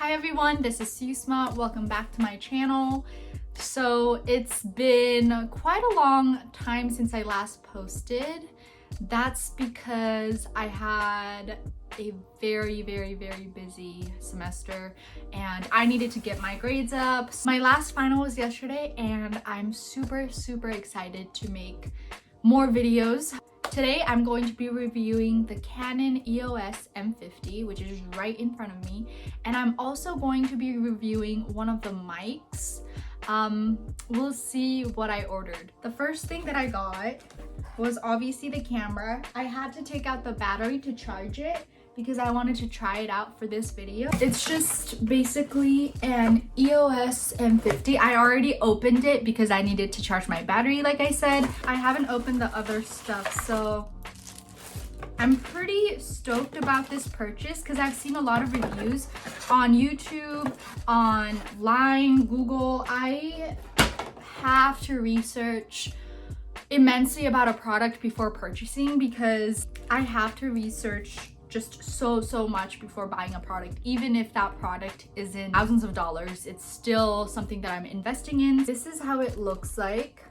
Hi everyone, this is Susma. Welcome back to my channel. So it's been quite a long time since I last posted. That's because I had a very busy semester and I needed to get my grades up. My last final was yesterday and I'm super excited to make more videos. Today I'm going to be reviewing the Canon EOS M50, which is right in front of me, and I'm also going to be reviewing one of the mics. We'll see what I ordered. The first thing that I got was obviously the camera. I had to take out the battery to charge it because I wanted to try it out for this video. It's just basically an EOS M50. I already opened it because I needed to charge my battery, like I said. I haven't opened the other stuff, so I'm pretty stoked about this purchase because I've seen a lot of reviews on YouTube, online, Google. I have to research immensely about a product before purchasing because I have to research just so much before buying a product. Even if that product is in thousands of dollars, it's still something that I'm investing in. This is how it looks like.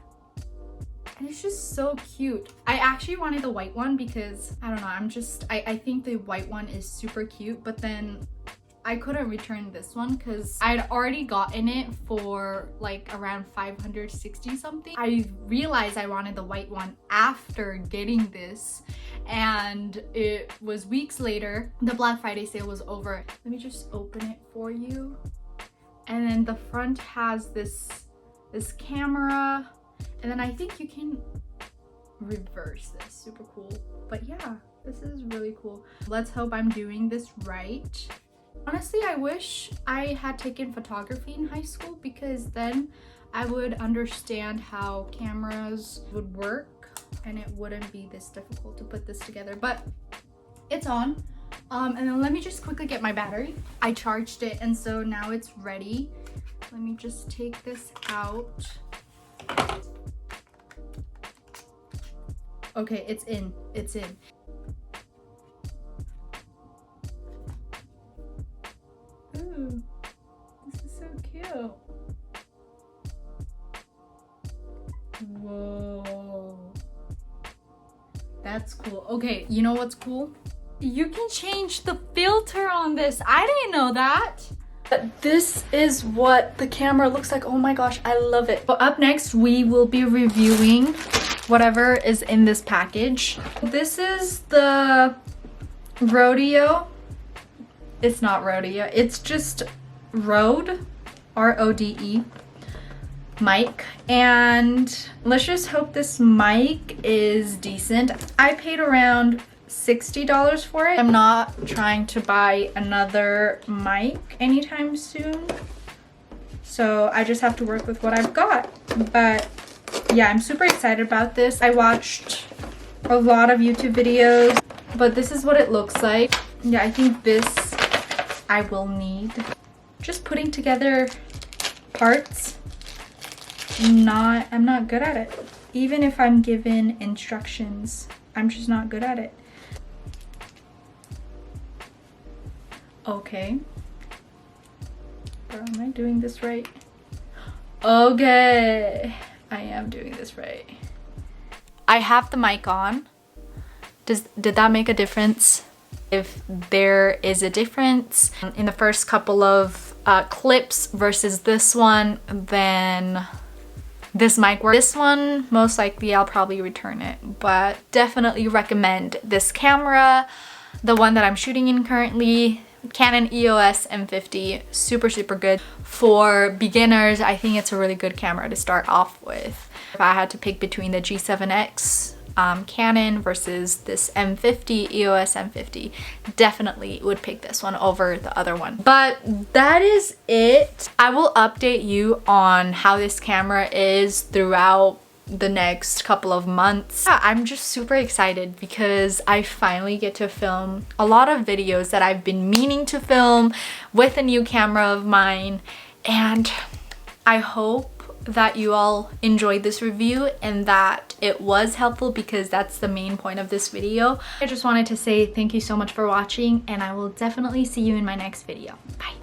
And it's just so cute. I actually wanted the white one because I don't know, I think the white one is super cute, but then I couldn't return this one because I'd already gotten it for like around 560 something. I realized I wanted the white one after getting this, and it was weeks later. The Black Friday sale was over. Let me just open it for you. And then the front has this camera, and then I think you can reverse this. Super cool. But yeah, this is really cool. Let's hope I'm doing this right. Honestly, I wish I had taken photography in high school because then I would understand how cameras would work and it wouldn't be this difficult to put this together. But it's on. And then let me just quickly get my battery. I charged it and so now it's ready. Let me just take this out. Okay, it's in. It's in. Ooh, this is so cute. Whoa. That's cool. Okay, you know what's cool? You can change the filter on this. I didn't know that. But this is what the camera looks like. Oh my gosh, I love it. But up next, we will be reviewing whatever is in this package. This is the Rodeo. It's not Rodeo, it's just Rode, R-O-D-E mic, and let's just hope this mic is decent. I paid around $60 for it. I'm not trying to buy another mic anytime soon, so I just have to work with what I've got. But yeah, I'm super excited about this. I watched a lot of YouTube videos, but this is what it looks like. Yeah, I think this I will need. Just putting together parts, I'm not good at it. Even if I'm given instructions, I'm just not good at it. Okay. Or am I doing this right? Okay, I am doing this right. I have the mic on. Did that make a difference? If there is a difference in the first couple of clips versus this one, then this might work. This one, most likely I'll probably return it, but definitely recommend this camera, the one that I'm shooting in currently, Canon EOS M50. Super good. For beginners, I think it's a really good camera to start off with. If I had to pick between the G7X Canon versus this M50, EOS M50, definitely would pick this one over the other one. But that is it. I will update you on how this camera is throughout the next couple of months. Yeah, I'm just super excited because I finally get to film a lot of videos that I've been meaning to film with a new camera of mine, and I hope that you all enjoyed this review and that it was helpful because that's the main point of this video. I just wanted to say thank you so much for watching, and I will definitely see you in my next video. Bye.